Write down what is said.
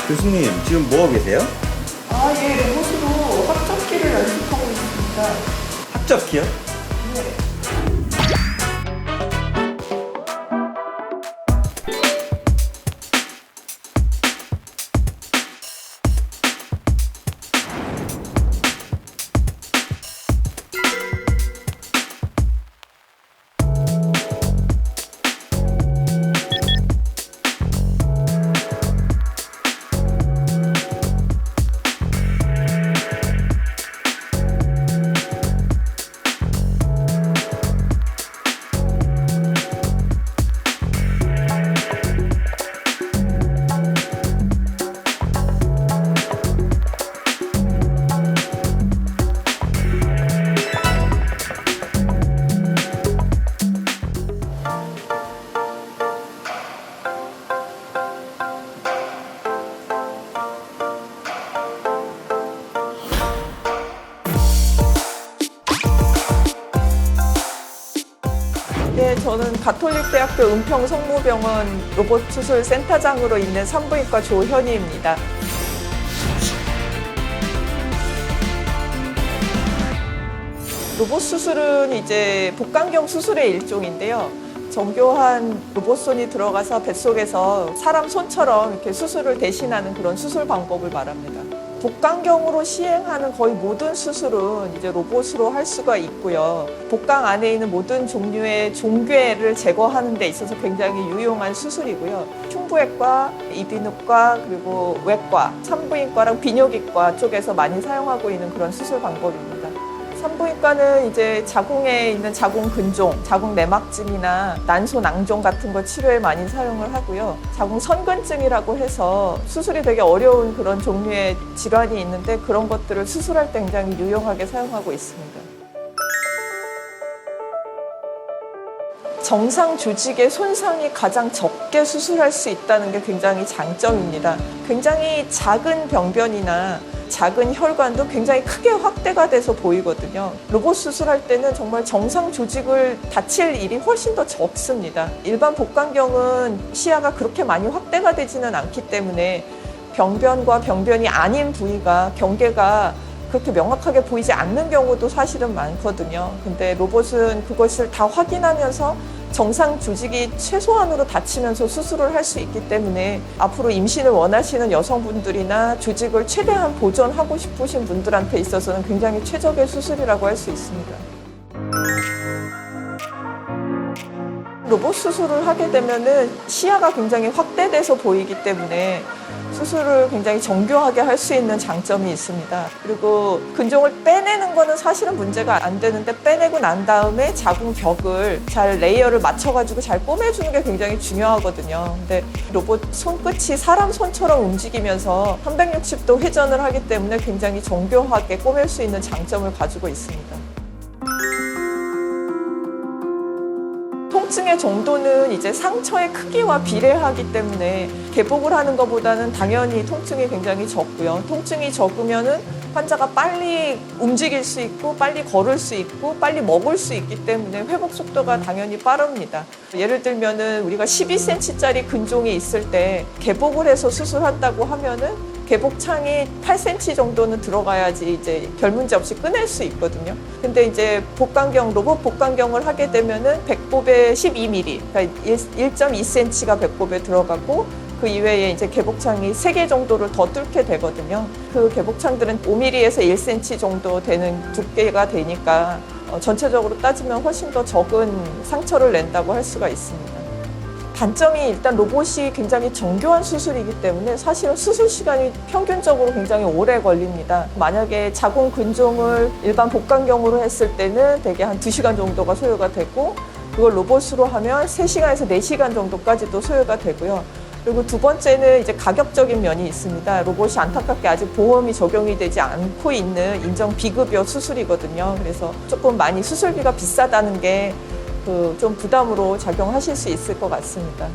교수님, 지금 뭐 하고 계세요? 예, 로봇으로 합접기를 연습하고 있습니다. 합접기요? 네. 네, 저는 가톨릭대학교 은평성모병원 로봇수술 센터장으로 있는 산부인과 조현희입니다. 로봇 수술은 이제 복강경 수술의 일종인데요. 정교한 로봇손이 들어가서 뱃속에서 사람 손처럼 이렇게 수술을 대신하는 그런 수술 방법을 말합니다. 복강경으로 시행하는 거의 모든 수술은 이제 로봇으로 할 수가 있고요. 복강 안에 있는 모든 종류의 종괴를 제거하는 데 있어서 굉장히 유용한 수술이고요. 흉부외과, 이비인후과, 그리고 외과, 산부인과랑 비뇨기과 쪽에서 많이 사용하고 있는 그런 수술 방법입니다. 산부인과는 이제 자궁에 있는 자궁 근종, 자궁 내막증이나 난소 낭종 같은 거 치료에 많이 사용을 하고요. 자궁 선근증이라고 해서 수술이 되게 어려운 그런 종류의 질환이 있는데 그런 것들을 수술할 때 굉장히 유용하게 사용하고 있습니다. 정상 조직의 손상이 가장 적게 수술할 수 있다는 게 굉장히 장점입니다. 굉장히 작은 병변이나 작은 혈관도 굉장히 크게 확대가 돼서 보이거든요. 로봇 수술할 때는 정말 정상 조직을 다칠 일이 훨씬 더 적습니다. 일반 복강경은 시야가 그렇게 많이 확대가 되지는 않기 때문에 병변과 병변이 아닌 부위가 경계가 그렇게 명확하게 보이지 않는 경우도 사실은 많거든요. 근데 로봇은 그것을 다 확인하면서 정상 조직이 최소한으로 닫히면서 수술을 할 수 있기 때문에 앞으로 임신을 원하시는 여성분들이나 조직을 최대한 보존하고 싶으신 분들한테 있어서는 굉장히 최적의 수술이라고 할 수 있습니다. 로봇 수술을 하게 되면은 시야가 굉장히 확대돼서 보이기 때문에 수술을 굉장히 정교하게 할 수 있는 장점이 있습니다. 그리고 근종을 빼내는 거는 사실은 문제가 안 되는데 빼내고 난 다음에 자궁벽을 잘 레이어를 맞춰가지고 잘 꼬매주는 게 굉장히 중요하거든요. 근데 로봇 손끝이 사람 손처럼 움직이면서 360도 회전을 하기 때문에 굉장히 정교하게 꼬맬 수 있는 장점을 가지고 있습니다. 통증의 정도는 이제 상처의 크기와 비례하기 때문에 개복을 하는 것보다는 당연히 통증이 굉장히 적고요. 통증이 적으면은 환자가 빨리 움직일 수 있고 빨리 걸을 수 있고 빨리 먹을 수 있기 때문에 회복 속도가 당연히 빠릅니다. 예를 들면은 우리가 12cm짜리 근종이 있을 때 개복을 해서 수술한다고 하면은 개복창이 8cm 정도는 들어가야지 이제 별 문제 없이 꺼낼 수 있거든요. 근데 이제 복강경, 로봇 복강경을 하게 되면은 백복에 12mm, 그러니까 1.2cm가 백복에 들어가고 그 이외에 이제 개복창이 3개 정도를 더 뚫게 되거든요. 그 개복창들은 5mm에서 1cm 정도 되는 두께가 되니까 전체적으로 따지면 훨씬 더 적은 상처를 낸다고 할 수가 있습니다. 단점이 일단 로봇이 굉장히 정교한 수술이기 때문에 사실은 수술 시간이 평균적으로 굉장히 오래 걸립니다. 만약에 자궁 근종을 일반 복강경으로 했을 때는 대개 한 2시간 정도가 소요가 되고 그걸 로봇으로 하면 3시간에서 4시간 정도까지도 소요가 되고요. 그리고 두 번째는 이제 가격적인 면이 있습니다. 로봇이 안타깝게 아직 보험이 적용이 되지 않고 있는 인정 비급여 수술이거든요. 그래서 조금 많이 수술비가 비싸다는 게 좀 부담으로 작용하실 수 있을 것 같습니다.